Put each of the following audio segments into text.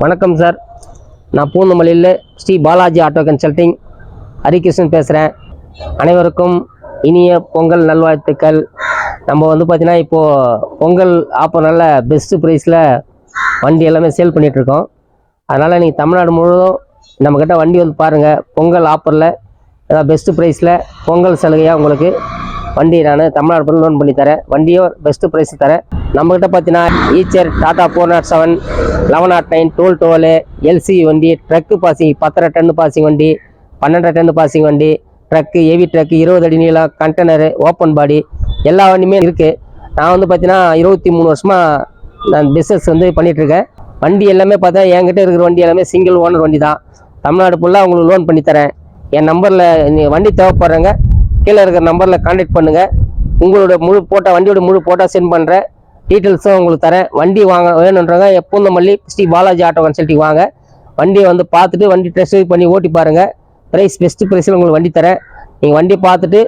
வணக்கம் சார், நான் பூந்தமல்லியில் Sri Balaji auto consulting Harikrishnan பேசுகிறேன். அனைவருக்கும் இனிய பொங்கல் நல்வாழ்த்துக்கள். நம்ம பார்த்தீங்கன்னா இப்போது பொங்கல் ஆஃபர் நல்ல பெஸ்ட்டு ப்ரைஸில் வண்டி எல்லாமே சேல் பண்ணிகிட்ருக்கோம். அதனால் நீங்கள் தமிழ்நாடு முழுவதும் நம்மக்கிட்ட வண்டி பாருங்கள். பொங்கல் ஆஃபரில் ஏதாவது பெஸ்ட்டு ப்ரைஸில் பொங்கல் சலுகையாக உங்களுக்கு வண்டி நான் தமிழ்நாடு ஃபுல்லாக லோன் பண்ணி தரேன். வண்டியும் பெஸ்ட்டு ப்ரைஸ் தரேன். நம்மக்கிட்ட பார்த்தீங்கன்னா ஈச்சர், டாடா 407, 1109, 12 எல்சி வண்டி, ட்ரக்கு பாசிங் 10 டன் பாசிங் வண்டி, 12 டன் பாசிங் வண்டி, ட்ரக்கு, ஹெவி ட்ரக்கு, 20 அடி நீளம், கண்டெய்னரு, ஓப்பன் பாடி எல்லா வண்டியுமே இருக்குது. நான் பார்த்தீங்கன்னா 23 வருஷமாக நான் பிஸ்னஸ் பண்ணிகிட்ருக்கேன். வண்டி எல்லாமே பார்த்தா என்கிட்ட இருக்கிற வண்டி எல்லாமே சிங்கிள் ஓனர் வண்டி தான். தமிழ்நாடு ஃபுல்லாக உங்களுக்கு லோன் பண்ணி தரேன். என் நம்பரில் வண்டி தேவைப்படுறேங்க, கீழே இருக்கிற நம்பரில் கான்டாக்ட் பண்ணுங்கள். உங்களோட வண்டியோட முழு போட்டோ சென்ட் பண்ணுறேன். டீட்டெயில்ஸும் உங்களுக்கு தரேன். வண்டி வாங்க வேணுன்றவங்க பூந்தமல்லி ஸ்ரீ பாலாஜி ஆட்டோ கன்சல்டிங் வாங்க. வண்டியை பார்த்துட்டு வண்டி டெஸ்ட் ட்ரைவ் பண்ணி ஓட்டி பாருங்கள். பெஸ்ட்டு ப்ரைஸில் உங்களுக்கு வண்டி தரேன். நீங்கள் வண்டி பார்த்துட்டு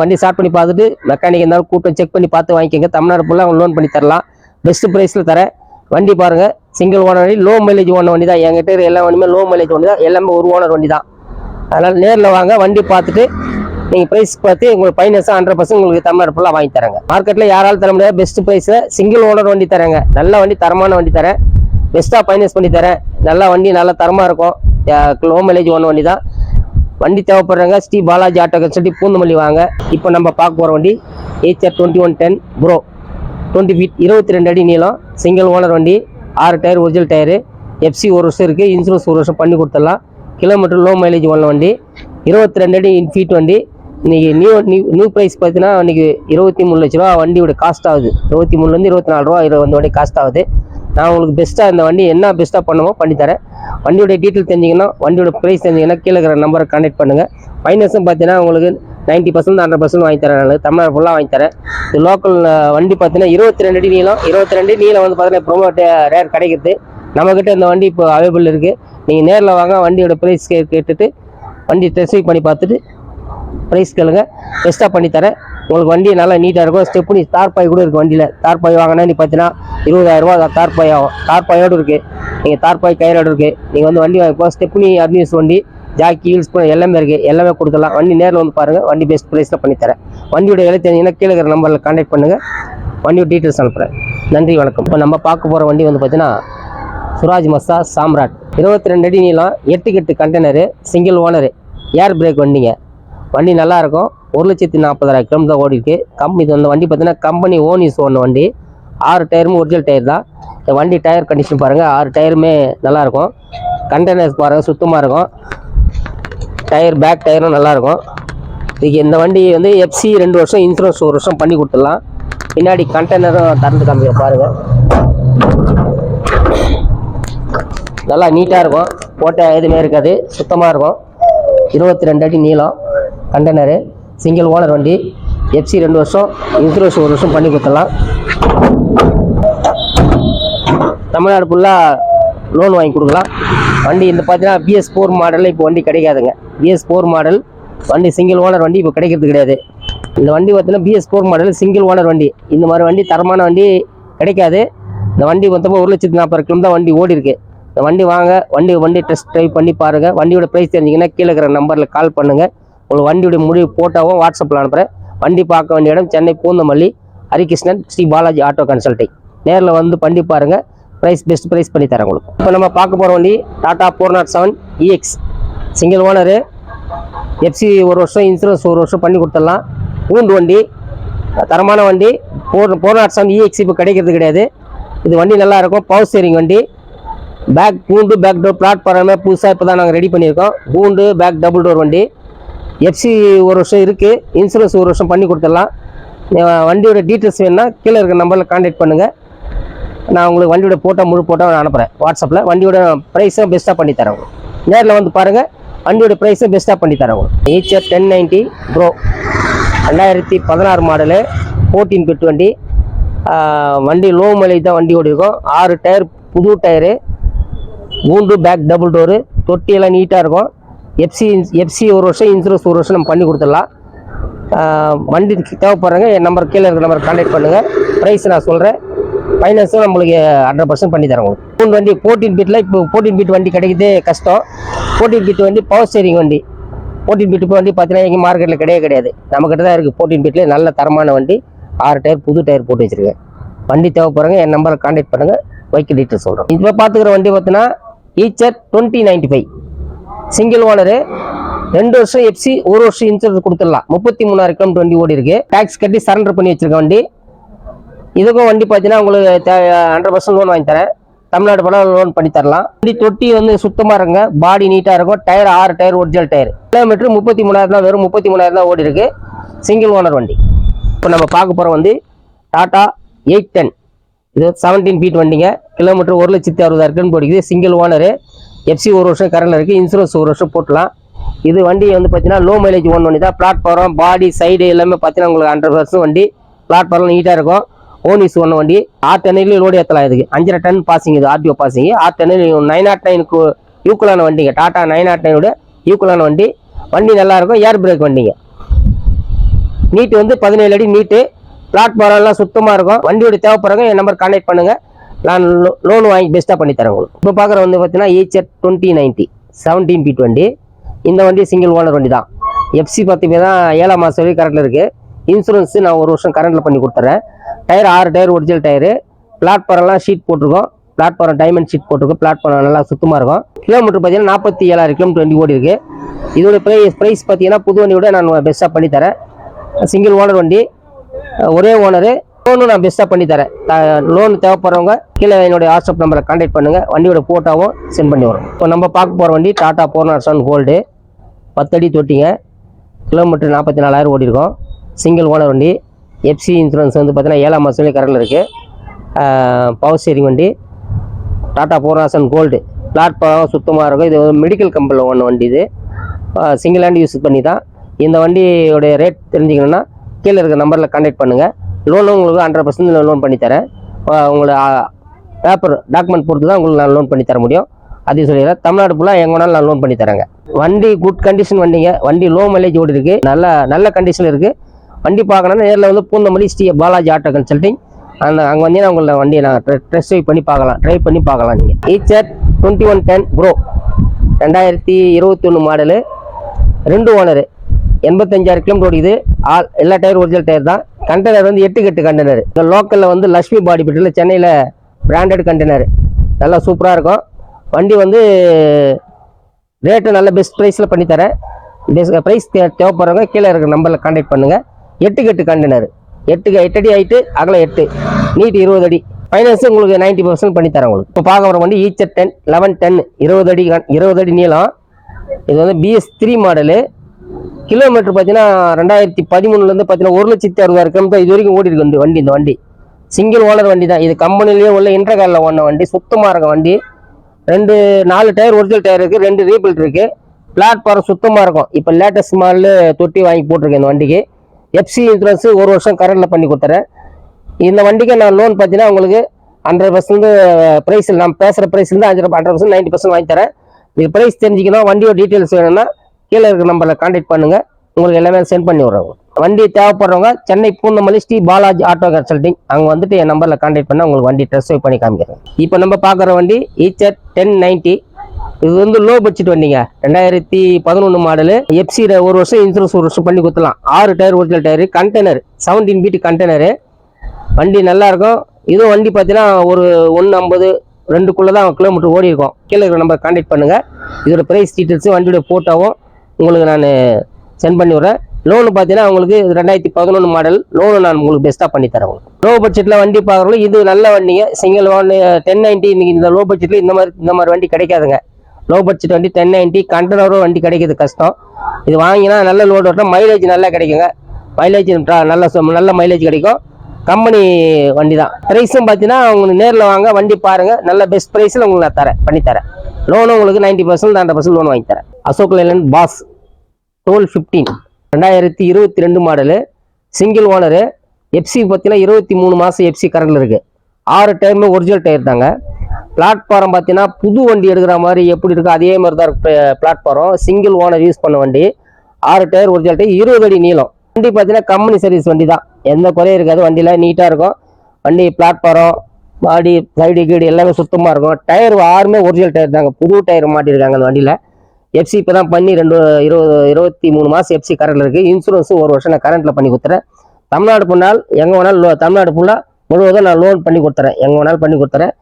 வண்டி ஸ்டார்ட் பண்ணி பார்த்துட்டு மெக்கானிக் இருந்தாலும் கூட்டம் செக் பண்ணி பார்த்து வாங்கிக்கோங்க. தமிழ்நாடு ஃபுல்லாக உங்களுக்கு லோன் பண்ணி தரலாம். பெஸ்ட்டு ப்ரைஸில் தரேன். வண்டி பாருங்கள். சிங்கிள் ஓனர் வண்டி, லோ மைலேஜ் ஓனர் வண்டி தான். என்கிட்ட எல்லா வண்டியுமே லோ மைலேஜ் வண்டி தான். எல்லாமே ஒரு ஓனர் வண்டி தான். அதனால் நேரில் வாங்க, வண்டி பார்த்துட்டு நீங்கள் ப்ரைஸ் பார்த்து உங்களுக்கு ஃபைனான்ஸாக 100% உங்களுக்கு தமிழ்நாடு ஃபுல்லாக வாங்கி தரேங்க. மார்க்கெட்டில் யாராலும் தர முடியாது பெஸ்ட் ப்ரைஸில் சிங்கிள் ஓனர் வண்டி தரேங்க. நல்ல வண்டி, தரமான வண்டி தரேன். பெஸ்ட்டாக ஃபைனான்ஸ் பண்ணி தரேன். நல்ல வண்டி, நல்ல தரமாக இருக்கும். லோ மைலேஜ் ஓனர் வண்டி தான். வண்டி தேவைப்படுறாங்க ஸ்ரீ பாலாஜி ஆட்டோ கன்சல்டிங் பூந்தமல்லி வாங்க. இப்போ நம்ம பார்க்க போகிற வண்டி ஏச்சர் 2110 ப்ரோ, 20 ஃபீட், 22 அடி நீளம், சிங்கிள் ஓனர் வண்டி, 6 டயர், ஒரிஜினல் டயரு, எஃப்சி 1 வருஷம் இருக்குது, இன்சூரன்ஸ் 1 வருஷம் பண்ணி கொடுத்துடலாம். கிலோமீட்டர் லோ மைலேஜ் ஓனர் வண்டி, 22 அடி ஃபீட் வண்டி. இன்றைக்கி நியூ ப்ரைஸ் பார்த்தீங்கன்னா இன்றைக்கி 23 லட்ச ரூபா வண்டியோட காஸ்ட் ஆகுது. 23லேருந்து 24 ரூபா இந்த வண்டி காஸ்ட் ஆகுது. நான் உங்களுக்கு பெஸ்ட்டாக இந்த வண்டி என்ன பெஸ்ட்டாக பண்ணுமோ பண்ணித்தரேன். வண்டியோட டீட்டெயில் தெரிஞ்சிங்கன்னா, வண்டியோட ப்ரைஸ் தெரிஞ்சிங்கன்னா கீழே இருக்கிற நம்பரை கான்டாக்ட் பண்ணுங்கள். ஃபைனான்ஸும் பார்த்தீங்கன்னா உங்களுக்கு 90% 100% வாங்கி தரேன். நான் தமிழ்நாடு ஃபுல்லாக வாங்கி தரேன். இது லோக்கல் வண்டி பார்த்தீங்கன்னா 22 அடி நீளம், 22 அடி நீளம் பார்த்தீங்கன்னா ப்ரோமோட் ரேர் கிடைக்கிறது. நம்மக்கிட்ட இந்த வண்டி இப்போ அவைலபிள் இருக்குது. நீங்கள் நேரில் வாங்க, வண்டியோட ப்ரைஸ் கேட்டுட்டு வண்டி டெஸ்ட் பண்ணி பார்த்துட்டு ப்ரைஸ் கேளுங்க. பெஸ்ட்டாக பண்ணித்தரேன். உங்களுக்கு வண்டி நல்லா நீட்டாக இருக்கும். ஸ்டெப்னி தார்பாய் கூட இருக்குது வண்டியில். தார்பாய் வாங்கினா நீ பார்த்தீங்கன்னா 20,000 ரூபா தார்பாய் ஆகும். தார்பாயோடு இருக்குது. நீங்கள் தார்பாய் கயிறோடு இருக்குது. நீங்கள் வண்டி வாங்கிப்போ ஸ்டெப்னி அட்மியூஸ் வண்டி, ஜாக்கி, ஹீல்ஸ் எல்லாமே இருக்குது. எல்லாமே கொடுத்துடலாம். வண்டி நேரில் பாருங்கள். வண்டி பெஸ்ட் ப்ரைஸில் பண்ணித்தரேன். வண்டியோட விலை தெரிஞ்சிங்கன்னா கீழே இருக்கிற நம்பரில் கான்டாக்ட் பண்ணுங்கள். வண்டியோட டீட்டெயில்ஸ் அனுப்புகிறேன். நன்றி, வணக்கம். இப்போ நம்ம பார்க்க போகிற வண்டி பார்த்தீங்கன்னா சுராஜ் மஸ்தா சாம்ராட், 22 அடி நீளம், 8 கண்டெய்னரு, சிங்கிள் ஓனரு, ஏர் பிரேக் வண்டிங்க. வண்டி நல்லாயிருக்கும். 1,40,000 கிலோமீட்டர் ஓடிருக்கு. இது வண்டி பார்த்தீங்கன்னா கம்பெனி ஓன் யூஸ் ஓன வண்டி. 6 டயருமே ஒரிஜினல் டயர் தான். இந்த வண்டி டயர் கண்டிஷன் பாருங்கள். 6 டயருமே நல்லாயிருக்கும். கண்டெய்னர்ஸ் பாருங்கள், சுத்தமாக இருக்கும். டயர், பேக் டயரும் நல்லாயிருக்கும். இதுக்கு இந்த வண்டி எஃப்சி 2 வருஷம், இன்சூரன்ஸ் 1 வருஷம் பண்ணி கொடுத்துடலாம். பின்னாடி கண்டெய்னரும் திறந்து காமிக்க பாருங்கள். நல்லா நீட்டாக இருக்கும். போட்ட எதுவுமே இருக்காது, சுத்தமாக இருக்கும். 22 அடி நீளம், கண்டெய்னரு, சிங்கிள் ஓனர் வண்டி, எஃப்சி 2 வருஷம், இன்சூரன்ஸ் 1 வருஷம் பண்ணி கொடுத்துடலாம். தமிழ்நாடு ஃபுல்லாக லோன் வாங்கி கொடுக்கலாம். வண்டி பார்த்தீங்கன்னா BS4 மாடலில் இப்போ வண்டி கிடைக்காதுங்க. BS4 மாடல் வண்டி சிங்கிள் ஓனர் வண்டி இப்போ கிடைக்கிறது கிடையாது. இந்த வண்டி பார்த்தீங்கன்னா BS4 மாடல் சிங்கிள் ஓனர் வண்டி. இந்த மாதிரி வண்டி, தரமான வண்டி கிடைக்காது. இந்த வண்டி 1,40,000 கிலோமீட்டர் வண்டி ஓடி இருக்குது. இந்த வண்டி வாங்க, வண்டி டெஸ்ட் ட்ரைவ் பண்ணி பாருங்கள். வண்டியோட ப்ரைஸ் தெரிஞ்சிங்கன்னா கீழே இருக்கிற நம்பரில் கால் பண்ணுங்கள். உங்களுக்கு வண்டியோட முடிவு போட்டோவும் வாட்ஸ்அப்பில் அனுப்புகிறேன். வண்டி பார்க்க வேண்டிய இடம் சென்னை பூந்தமல்லி ஹரிகிருஷ்ணன் ஸ்ரீ பாலாஜி ஆட்டோ கன்சல்டிங். நேரில் வண்டி பாருங்கள். பெஸ்ட் ப்ரைஸ் பண்ணி தரேன் உங்களுக்கு. இப்போ நம்ம பார்க்க போகிற வண்டி Tata 407 EX, single owner, FC 1 வருஷம், இன்சூரன்ஸ் 1 வருஷம் பண்ணி கொடுத்துடலாம். பூண்டு வண்டி, தரமான வண்டி. 407 EX இப்போ கிடைக்கிறது கிடையாது. இது வண்டி நல்லாயிருக்கும். பவர் ஸ்டீரிங் வண்டி. பூண்டு, பேக் டோர், பிளாட்ஃபார்மே புதுசாக இப்போ தான் நாங்கள் ரெடி பண்ணியிருக்கோம். பூண்டு, பேக் டபுள் டோர் வண்டி. எஃப்சி 1 வருஷம் இருக்குது, இன்சூரன்ஸ் 1 வருஷம் பண்ணி கொடுத்துடலாம். வண்டியோட டீட்டெயில்ஸ் வேணுன்னா கீழே இருக்கிற நம்பரில் கான்டாக்ட் பண்ணுங்கள். நான் உங்களுக்கு வண்டியோட முழு போட்டோ அனுப்புகிறேன் வாட்ஸ்அப்பில். வண்டியோட ப்ரைஸும் பெஸ்ட்டாக பண்ணித்தரேன். நேரில் பாருங்கள். வண்டியோட ப்ரைஸும் பெஸ்ட்டாக பண்ணித்தரேன். ஈச்சர் 1090 ப்ரோ, 2016 மாடலு, 14 ஃபீட் வண்டி. வண்டி லோ மைலேஜ் தான் வண்டி ஓடி இருக்கும். 6 டயர், புது டயரு, பூண்டு, பேக் டபுள் டோரு, தொட்டியெல்லாம் நீட்டாக இருக்கும். எஃப்சி 1 வருஷம், இன்சூரன்ஸ் 1 வருஷம் நம்ம பண்ணி கொடுத்துடலாம். வண்டி தேவைப்படுறாங்க. என் நம்பர் கீழே இருக்கிற நம்பர் கான்டாக்ட் பண்ணுங்கள். ப்ரைஸ் நான் சொல்கிறேன். ஃபைனான்ஸும் நம்மளுக்கு 100% பண்ணி தரோம் உங்களுக்கு. வண்டி 14 பீட்டில் இப்போ 14 பீட் வண்டி கிடைக்குது கஷ்டம். 14 பீட் வண்டி பவர் ஸ்டேரிங் வண்டி. 14 பீட் வண்டி பார்த்தீங்கன்னா எங்கள் மார்க்கெட்டில் கிடையாது. நம்மக்கிட்ட தான் இருக்குது 14 பீட்லேயே நல்ல தரமான வண்டி. 6 டயர் புது டயர் போட்டு வச்சுருக்கேன். வண்டி தேவைப்படுறவங்க என் நம்பரை கான்டாக்ட் பண்ணுங்கள், பைக் டீட்டெயில் சொல்கிறோம். இப்போ பார்த்துக்கிற வண்டி பார்த்தீங்கன்னா ஈச்சர் 2095 சிங்கிள் ஓனரு, 2 வருஷம் எஃப்சி, 1 வருஷம் இன்சூரன்ஸ் கொடுத்துடலாம். 33,000 கிலோமீட்டர் வண்டி ஓடி இருக்கு. டேக்ஸ் கட்டி சரண்டர் பண்ணி வச்சிருக்க வண்டி. இதுக்கும் வண்டி பார்த்தீங்கன்னா உங்களுக்கு 100% லோன் வாங்கி தரேன். தமிழ்நாடு போல லோன் பண்ணி தரலாம். வண்டி தொட்டி வந்து சுத்தமாக இருக்குங்க, பாடி நீட்டாக இருக்கும். Tyre 6 tyre original tyre. Kilometre 33,000 தான், வெறும் 33,000 தான் ஓடி இருக்கு. சிங்கிள் ஓனர் வண்டி. இப்போ நம்ம பார்க்க போகிற வந்து டாடா 810. இது 17 ஃபீட் வண்டிங்க. கிலோமீட்டர் 1,60,000 கிலோமீட்டர் ஓடிக்குது. சிங்கிள் ஓனரு, எஃப்சி 1 வருஷம் கரண்டில் இருக்குது. இன்சூரன்ஸ் 1 வருஷம் போட்டலாம். இது வண்டி வந்து பார்த்தீங்கன்னா லோ மைலேஜ் ஓன் வண்டி தான். பிளாட்ஃபார்ம் பாடி சைடு எல்லாமே பார்த்தீங்கன்னா உங்களுக்கு 100% வண்டி. பிளாட்ஃபார்ம் நீட்டாக இருக்கும். ஓனிஸ் ஒன்று வண்டி. 6 டன்னில் லோடு ஏற்றலாம். இதுக்கு 5.5 டன் பாசிங். இது ஆர்டிஓ பாசிங். 6 டன்னில் 909க்கு ஈக்குவலான வண்டிங்க. டாடா 909 ஈக்குவலான வண்டி. வண்டி நல்லா இருக்கும். ஏர் பிரேக் வண்டிங்க. நீட்டு வந்து 17 அடி நீட்டு. பிளாட்ஃபார்ம் எல்லாம் சுத்தமாக இருக்கும். வண்டியோட தேவைப்படுறவங்க என் நம்பர் கான்டாக்ட் பண்ணுங்கள். நான் லோன் வாங்கி பெஸ்ட்டாக பண்ணி தரேன் உங்களுக்கு. இப்போ பார்க்குற வந்து பார்த்தீங்கன்னா ஈச்சர் 2090 17 ஃபீட் வண்டி. இந்த வண்டி சிங்கிள் ஓனர் வண்டி தான். எஃப்சி பார்த்தீங்கன்னா 7ஆம் மாதம் வரைக்கும் கரண்டில் இருக்குது. இன்சூரன்ஸு நான் 1 வருஷம் கரண்டில் பண்ணி கொடுத்துறேன். Tyre 6 tyre original tyre. பிளாட்ஃபார்ம்லாம் ஷீட் போட்டிருக்கோம். பிளாட்ஃபார்ம் டைமண்ட் ஷீட் போட்டிருக்கோம். பிளாட்ஃபார்ம் நல்லா சுத்தமாக இருக்கும். கிலோமீட்டர் பார்த்தீங்கன்னா 47,000 கிலோமீட்டர் வண்டி ஓடி இருக்குது. இதோட ப்ரைஸ் பார்த்தீங்கன்னா புது வண்டியோட நான் பெஸ்ட்டாக பண்ணி தரேன். சிங்கிள் ஓனர் வண்டி, ஒரே ஓனரு. லோனும் நான் பெஸ்ட்டாக பண்ணி தரேன். லோன் தேவைப்படுறவங்க கீழே என்னுடைய வாட்ஸ்அப் நம்பரை கான்டாக்ட் பண்ணுங்கள். வண்டியோட ஃபோட்டோவும் சென்ட் பண்ணி வரும். இப்போ நம்ம பார்க்க போகிற வண்டி டாடா 407 கோல்டு. 10 அடி தொட்டிங்க. கிலோமீட்டர் 44,000 ஓடி இருக்கும். சிங்கிள் ஓனர் வண்டி. எஃப்சி இன்சூரன்ஸ் வந்து பார்த்தீங்கன்னா 7ஆம் மாதம் கரண்டில் இருக்குது. பவர் ஸ்டேரிங் வண்டி. டாடா 407 கோல்டு. பிளாட்ஃபார்ம் சுத்தமாக இருக்கும். இது மெடிக்கல் கம்பெனியில் ஒன்று வண்டி. இது சிங்கிள் ஹேண்ட் யூஸ் பண்ணி தான். இந்த வண்டியோடைய ரேட் தெரிஞ்சுக்கணுன்னா கீழே இருக்க நம்பரில் கான்டாக்ட் பண்ணுங்கள். லோனும் உங்களுக்கு 100% லோன் பண்ணி தரேன். உங்களை பேப்பர் டாக்குமெண்ட் பொறுத்து தான் உங்களுக்கு நான் லோன் பண்ணி தர முடியும். அதையும் சொல்லிடுறேன். தமிழ்நாடு ஃபுல்லாக எங்கே வேணாலும் நான் லோன் பண்ணி தரேங்க. வண்டி குட் கண்டிஷன் வண்டிங்க. வண்டி லோ மைலேஜ் ஓடி இருக்குது. நல்ல கண்டிஷனில் இருக்குது. வண்டி பார்க்கணுன்னா நேரில் வந்து பூந்தமல்லி ஸ்ரீ பாலாஜி ஆட்டோ கன்சல்டிங். அங்கே வந்தீங்கன்னா உங்களை வண்டியை நான் டெஸ்ட் ட்ரைவ் பண்ணி பார்க்கலாம். நீங்கள் Eicher 2110 pro 2021 model, 2 owner, 85,000 kilometre ஓடிக்குது. எல்லா டயர் ஒரிஜினல் டயர் தான். கண்டெய்னர் வந்து 8 கண்டெய்னர். இந்த லோக்கலில் வந்து லட்சுமி பாடி பிட்டில் சென்னையில் பிராண்டட் கண்டெய்னர். நல்லா சூப்பராக இருக்கும். வண்டி வந்து ரேட்டு நல்ல பெஸ்ட் ப்ரைஸில் பண்ணித்தரேன். பெஸ்ட் ப்ரைஸ் தேவைப்படுறவங்க கீழே இருக்கிற நம்பரில் கான்டாக்ட் பண்ணுங்கள். 8 கண்டெய்னர். 8 அடி ஹைட்டு, அகலம் 8, நீட் 20 அடி. ஃபைனான்ஸு உங்களுக்கு 90% பண்ணித்தரேன் உங்களுக்கு. இப்போ பார்க்க வர வண்டி ஈச்சர் 1110 20 அடி நீளம். இது வந்து BS3 மாடலு. கிலோமீட்டர் பார்த்தீங்கன்னா 2013 பார்த்தீங்கன்னா 1,60,000 கிலோமீட்டர் இது வரைக்கும் ஓடி இருக்கு வண்டி. இந்த வண்டி சிங்கிள் ஓனர் வண்டி தான். இது கம்பெனிலேயே உள்ள இன்டர்காலில் ஓடின வண்டி. சுத்தமாக இருக்க வண்டி. 4 டயர் ஒரிஜினல் டயர் இருக்குது. 2 ரீபில்ட் இருக்குது. பிளாட்ஃபார்ம் சுத்தமாக இருக்கும். இப்போ லேட்டஸ்ட் மாடலு தொட்டி வாங்கி போட்டிருக்கேன் இந்த வண்டிக்கு. எஃப்சி இன்சூரன்ஸு 1 வருஷம் கரண்டில் பண்ணி கொடுத்துறேன். இந்த வண்டிக்கு நான் லோன் பார்த்தீங்கன்னா உங்களுக்கு 100% ப்ரைஸில் நான் பேசுகிற ப்ரைஸில் தான் 100% 90% வாங்கி தரேன். இது ப்ரைஸ் தெரிஞ்சுக்கணும், வண்டியோட டீட்டெயில்ஸ் வேணும்னா கீழே இருக்கிற நம்பரில் கான்டாக்ட் பண்ணுங்கள். உங்களுக்கு எல்லாமே சென்ட் பண்ணி விட்றோம். வண்டி தேவைப்படுறவங்க சென்னை பூந்தமல்லி ஸ்ரீ பாலாஜி ஆட்டோ கன்சல்டிங் அங்கே வந்துட்டு என் நம்பரில் கான்டாக்ட் பண்ணால் உங்களுக்கு வண்டி டெஸ்ட் ட்ரைவ் பண்ணி காமிக்கிறேன். இப்போ நம்ம பார்க்குற வண்டி ஈச்சர் 1090. இது வந்து லோ பட்ஜெட் வண்டிங்க. 2011 மாடலு. எஃப்சி 1 வருஷம் இன்சூரன்ஸ் 1 வருஷம் பண்ணி கொடுத்துலாம். 6 tyre original tyre. Container 17 feet container. வண்டி நல்லா இருக்கும். இதுவும் வண்டி பார்த்தீங்கன்னா ஒரு 150 2க்குள்ளே தான் கிலோமீட்டர் ஓடி இருக்கும். கீழே இருக்கிற நம்பர் கான்டாக்ட் பண்ணுங்கள். இதோட ப்ரைஸ் டீட்டெயில்ஸும் வண்டியோட ஃபோட்டோவும் உங்களுக்கு நான் சென்ட் பண்ணி விட்றேன். லோனு பார்த்தீங்கன்னா உங்களுக்கு 2011 மாடல். லோனு நான் உங்களுக்கு பெஸ்ட்டாக பண்ணி தரேன். லோ பட்ஜெட்டில் வண்டி பார்க்குறோம். இது நல்ல வண்டிங்க. சிங்கிள் 1090. இன்னைக்கு இந்த லோ பட்ஜெட்டில் இந்த மாதிரி வண்டி கிடைக்காதுங்க. லோ பட்ஜெட் வண்டி 1090. கண்டெய்னரும் வண்டி கிடைக்கிறது கஷ்டம். இது வாங்கினா நல்ல லோடு ஓட்டினா மைலேஜ் நல்லா கிடைக்குங்க. மைலேஜ் நல்ல மைலேஜ் கிடைக்கும். கம்பெனி வண்டி தான். ப்ரைஸும் பார்த்தீங்கன்னா உங்களுக்கு நேரில் வாங்க, வண்டி பாருங்கள். நல்ல பெஸ்ட் ப்ரைஸில் உங்களுக்கு நான் பண்ணித்தரேன். லோனும் உங்களுக்கு 90% 100% லோன் வாங்கி தரேன். Ashok Leyland boss 1215 2022 model. Single owner. FC பார்த்தீங்கன்னா 23 மாதம் எஃப்சி கரண்டில் இருக்குது. 6 டயருமே ஒரிஜினல் டயர் தாங்க. பிளாட்ஃபார்ம் பார்த்தீங்கன்னா புது வண்டி எடுக்கிற மாதிரி எப்படி இருக்கோ அதே மாதிரி தான் பிளாட்ஃபார்ம். சிங்கிள் ஓனர் யூஸ் பண்ண வண்டி. 6 டயர் ஒரிஜினல் டயர். 20 அடி நீளம். வண்டி பார்த்தீங்கன்னா கம்பெனி சர்வீஸ் வண்டி தான். எந்த குறையும் இருக்காது. வண்டியில் நீட்டாக இருக்கும். வண்டி பிளாட்ஃபார்ம் பாடி சைடு கீடு எல்லாமே சுத்தமாக இருக்கும். டயர் ஆறுமே ஒரிஜினல் டயர் தாங்க, புது டயர் மாட்டியிருக்காங்க அந்த வண்டியில். எஃப்சி இப்போ தான் பண்ணி 23 மாதம் எஃப்சி கரண்டில் இருக்குது. இன்சூரன்ஸும் 1 வருஷம் நான் கரண்ட்டில் பண்ணி கொடுத்துறேன். தமிழ்நாடு போனால் எங்கே வேணாலும் தமிழ்நாடு ஃபுல்லாக முழுவதும் நான் லோன் பண்ணி கொடுத்துறேன். எங்கே வேணாலும் பண்ணி கொடுத்துறேன்.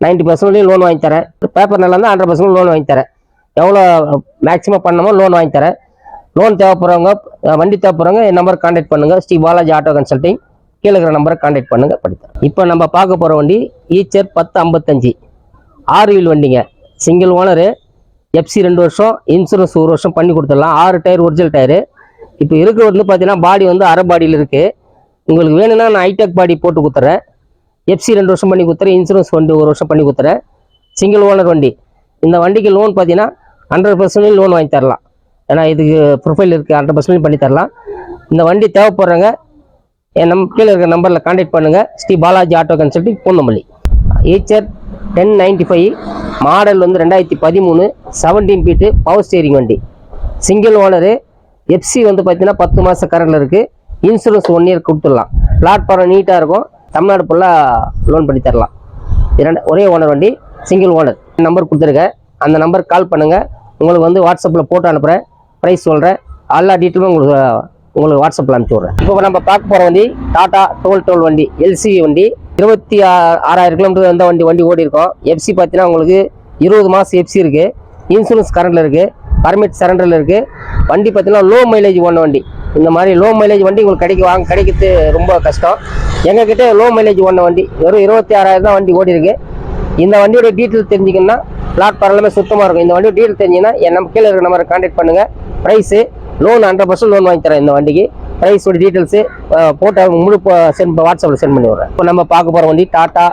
90% லோன் வாங்கி தரேன். பேப்பர் நல்லா இருந்தால் 100% லோன் வாங்கி தரேன். எவ்வளோ மேக்ஸிமம் பண்ணமோ லோன் வாங்கி தரேன். லோன் தேவைப்படுறவங்க, வண்டி தேவைப்படுறவங்க என் நம்பர் கான்டாக்ட் பண்ணுங்கள். ஸ்ரீ பாலாஜி ஆட்டோ கன்சல்டிங், கீழே இருக்கிற நம்பரை கான்டாக்ட் பண்ணுங்கள், படித்தரேன். இப்போ நம்ம பார்க்க போகிற வண்டி ஈச்சர் 1055 6 வீல் வண்டிங்க. சிங்கிள் ஓனரு, எஃப்சி 2 வருஷம், இன்சூரன்ஸ் 1 வருஷம் பண்ணி கொடுத்துடலாம். 6 டயர் ஒரிஜினல் டயரு. இப்போ இருக்கிற வந்து பார்த்தீங்கன்னா பாடி வந்து அரை பாடியில் இருக்குது. உங்களுக்கு வேணும்னா நான் ஹைடெக் பாடி போட்டு கொடுத்துறேன். எஃப்சி 2 வருஷம் பண்ணி கொடுத்துறேன். இன்சூரன்ஸ் வண்டி 1 வருஷம் பண்ணி கொடுத்துறேன். சிங்கிள் ஓனர் வண்டி. இந்த வண்டிக்கு லோன் பார்த்தீங்கன்னா 100% லோன் வாங்கி தரலாம். ஏன்னா இதுக்கு ப்ரொஃபைல் இருக்குது, 100% பண்ணி தரலாம். இந்த வண்டி தேவைப்படுறவங்க என் கீழே இருக்கிற நம்பரில் கான்டாக்ட் பண்ணுங்கள். Shri Balaji auto consulting, Poonamallee. Eicher 1095 model வந்து 2013 17 ஃபீட்டு பவர் ஸ்டீரிங் வண்டி. Single owner. எஃப்சி வந்து பார்த்தீங்கன்னா 10 மாதம் கரண்டில் இருக்குது. இன்சூரன்ஸ் 1 இயர் கொடுத்துடலாம். பிளாட்ஃபார்ம் நீட்டாக இருக்கும். தமிழ்நாடு ஃபுல்லாக லோன் பண்ணி தரலாம். ஒரே ஓனர் வண்டி, சிங்கிள் ஓனர். நம்பர் கொடுத்துருக்கேன், அந்த நம்பருக்கு கால் பண்ணுங்கள். உங்களுக்கு வந்து வாட்ஸ்அப்பில் போட்டு அனுப்புகிறேன். ப்ரைஸ் சொல்கிறேன். எல்லா டீட்டெயிலும் உங்களுக்கு வாட்ஸ்அப்பில் அனுப்பிச்சி விட்றேன். இப்போ நம்ம பார்க்க போகிற வண்டி டாடா 12 வண்டி, எல்சிவி வண்டி. 26,000 கிலோமீட்டர் அந்த வண்டி ஓடி இருக்கும். எஃப்சி பார்த்தீங்கன்னா உங்களுக்கு 20 மாதம் எஃப்சி இருக்குது. இன்சூரன்ஸ் கரண்டில் இருக்குது. பர்மிட் சரண்டரில் இருக்குது. வண்டி பார்த்தீங்கன்னா லோ மைலேஜ் ஓன வண்டி. இந்த மாதிரி லோ மைலேஜ் வண்டி உங்களுக்கு கிடைக்கிறது ரொம்ப கஷ்டம். எங்ககிட்ட லோ மைலேஜ் ஓன வண்டி வெறும் 26,000 தான் வண்டி ஓடி இருக்கு. இந்த வண்டியோட டீட்டெயில் தெரிஞ்சிங்கன்னா பிளாட்ஃபார்ம் எல்லாமே சுத்தமாக இருக்கும். இந்த வண்டியோட டீட்டெயில் தெரிஞ்சிங்கன்னா நம்ம கீழே இருக்கிற நம்பரை கான்டாக்ட் பண்ணுங்கள். ப்ரைஸு லோன் 100% லோன் வாங்கி தரேன். இந்த வண்டிக்கு ப்ரைஸோட டீட்டெயில்ஸு போட்டு முழு வாட்ஸ்அப்பில் சென்ட் பண்ணி விட்றேன். இப்போ நம்ம பார்க்க போகிற வண்டி டாடா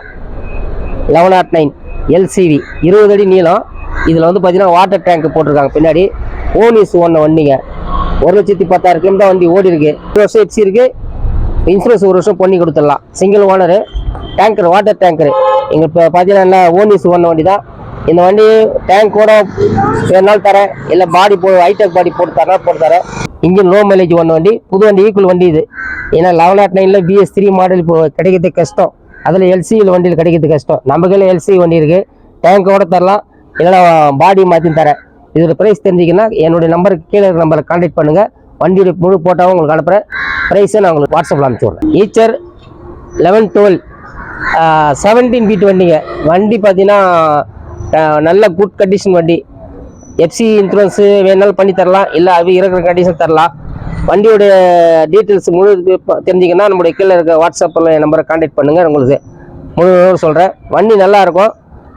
1109 எல்சிவி 20 அடி நீளம். இதில் வந்து பார்த்தீங்கன்னா வாட்டர் டேங்க் போட்டிருக்காங்க பின்னாடி. ஓனிஸ் ஓன வண்டிங்க. 1,10,000 கிலோமீட்டர் வண்டி ஓடி இருக்கு. 2 வருஷம் எஃப்சி இருக்கு. இன்சூரன்ஸ் 1 வருஷம் பண்ணி கொடுத்துடலாம். Single owner. Tanker, water tanker. இங்கே இப்போ பார்த்தீங்கன்னா ஓனிஸ் ஓன வண்டி தான். இந்த வண்டி டேங்கோட வேணாலும் தரேன், இல்லை பாடி ஹைடெக் பாடி போட்டு தரேன். இன்ஜின் லோ மைலேஜ் ஓன வண்டி. புது வண்டி, ஈக்குவல் வண்டி இது. ஏன்னா 1109 BS3 மாடல் இப்போ கிடைக்கிறது கஷ்டம். அதில் எல்சியில் வண்டியில் கிடைக்கிறது கஷ்டம். நம்ம கையில் எல்சி வண்டி இருக்குது. டேங்கோட தரலாம், இல்லைனா பாடி மாற்றி தரேன். இதோட ப்ரைஸ் தெரிஞ்சிங்கன்னா என்னுடைய நம்பருக்கு கீழே இருக்கிற நம்பரை கான்டாக்ட் பண்ணுங்கள். வண்டியோட முழு போட்டாவும் உங்களுக்கு அனுப்புகிறேன். ப்ரைஸை நான் உங்களுக்கு வாட்ஸ்அப்பில் அனுப்பிச்சி விட்றேன். ஈச்சர் 1112 17 ஃபீட் வண்டிங்க. வண்டி பார்த்தீங்கன்னா நல்ல குட் கண்டிஷன் வண்டி. எஃப்சி இன்சூரன்ஸு வேணாலும் பண்ணி தரலாம், இல்லை அது இருக்கிற கண்டிஷன் தரலாம். வண்டியோட டீட்டெயில்ஸ் முழு தெரிஞ்சிங்கன்னா நம்மளுடைய கீழே இருக்க வாட்ஸ்அப்பில் நம்பரை கான்டாக்ட் பண்ணுங்கள். உங்களுக்கு முழு சொல்கிறேன். வண்டி நல்லாயிருக்கும்.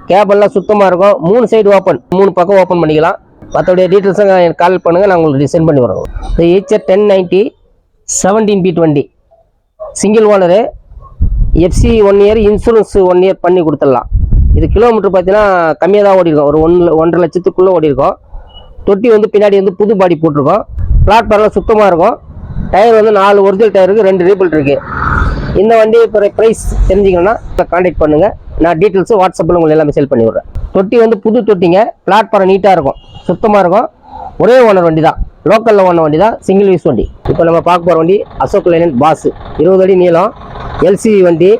கேபெல்லாம் சுத்தமாக இருக்கும். 3 சைடு ஓப்பன், 3 பக்கம் ஓப்பன் பண்ணிக்கலாம். மற்றபடிய டீட்டெயில்ஸும் எனக்கு கால் பண்ணுங்கள், நான் உங்களுக்கு சென்ட் பண்ணி வரேன். இந்த ஈச்சர் 1090 17 ஃபீட் வண்டி. Single owner. FC 1 year, insurance 1 year பண்ணி கொடுத்துடலாம். இது கிலோமீட்டர் பார்த்தீங்கன்னா கம்மியாக தான் ஓடி இருக்கும். ஒரு 1.5 லட்சத்துக்குள்ளே ஓடி இருக்கும். தொட்டி வந்து பின்னாடி வந்து புது பாடி போட்டிருக்கோம். பிளாட்ஃபார்ம்லாம் சுத்தமாக இருக்கும். டயர் வந்து 4 ஒரிஜினல் டயருக்கு 2 ரீபில்ட் இருக்குது. இந்த வண்டி ப்ரைஸ் தெரிஞ்சிக்கணும்னா கான்டாக்ட் பண்ணுங்கள். நான் டீட்டெயில்ஸும் வாட்ஸ்அப்பில் உங்களுக்கு எல்லாமே செல் பண்ணி விட்றேன். தொட்டி வந்து புது தொட்டிங்க. பிளாட்ஃபார்ம் நீட்டாக இருக்கும், சுத்தமாக இருக்கும். ஒரே ஓனர் வண்டி தான், லோக்கலில் ஓனர் வண்டி தான், சிங்கிள் யூஸ் வண்டி. இப்போ நம்ம பார்க்க போகிற வண்டி அசோக் லைலண்ட் பாஸ் 20 அடி நீளம் எல்சிவி வண்டி.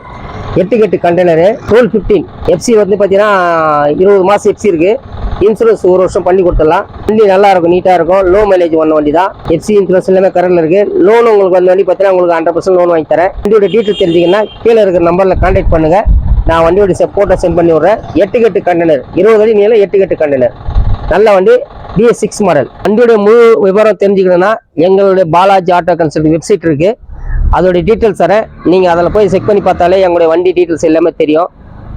8 கட்டு கண்டெய்னரு. 1215 எஃப்சி வந்து பார்த்தீங்கன்னா 20 மாதம் எஃப்சி இருக்குது. இன்சூரன்ஸ் 1 வருஷம் பண்ணி கொடுத்துடலாம். வண்டி நல்லா இருக்கும், நீட்டாக இருக்கும். லோ மைலேஜ் ஒன் வண்டி தான். எஃப்சி இன்சூரன்ஸ் எல்லாமே கரண்டில் இருக்குது. லோன் உங்களுக்கு வந்து வண்டி பார்த்தீங்கன்னா உங்களுக்கு 100% லோன் வாங்கி தரேன். வண்டியோட டீட்டெயில் தெரிஞ்சிங்கன்னா கீழே இருக்கிற நம்பரில் கான்டாக்ட் பண்ணுங்கள். நான் வண்டியோட போட்டோ சென்ட் பண்ணி விட்றேன். 8 கட்டு கண்டெய்னர், 20 அடி நீளம், 8 கட்டு கண்டெய்னர். நல்ல வண்டி, BS6 மாடல். வண்டியோட முழு விவரம் தெரிஞ்சுக்கணும்னா எங்களுடைய பாலாஜி ஆட்டோ கன்சல்டிங் வெப்சைட் இருக்குது. அதோடைய டீட்டெயில்ஸ் தரேன். நீங்கள் அதில் போய் செக் பண்ணி பார்த்தாலே எங்களுடைய வண்டி டீட்டெயில்ஸ் எல்லாமே தெரியும்.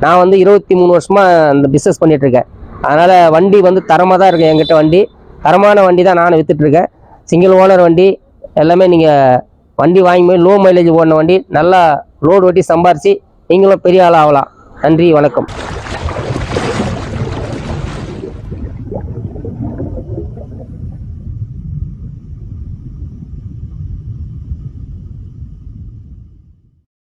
நான் வந்து 23 வருஷமாக இந்த பிஸ்னஸ் பண்ணிகிட்ருக்கேன். அதனால் வண்டி வந்து தரமாக தான் இருக்குது. என்கிட்ட வண்டி தரமான வண்டி தான் நான் விற்றுட்ருக்கேன். சிங்கிள் ஓனர் வண்டி எல்லாமே. நீங்கள் வண்டி வாங்கி போய் லோ மைலேஜ் ஓடின வண்டி, நல்லா லோடு ஓட்டி சம்பாரித்து நீங்களும் பெரிய ஆள் ஆகலாம். நன்றி, வணக்கம்.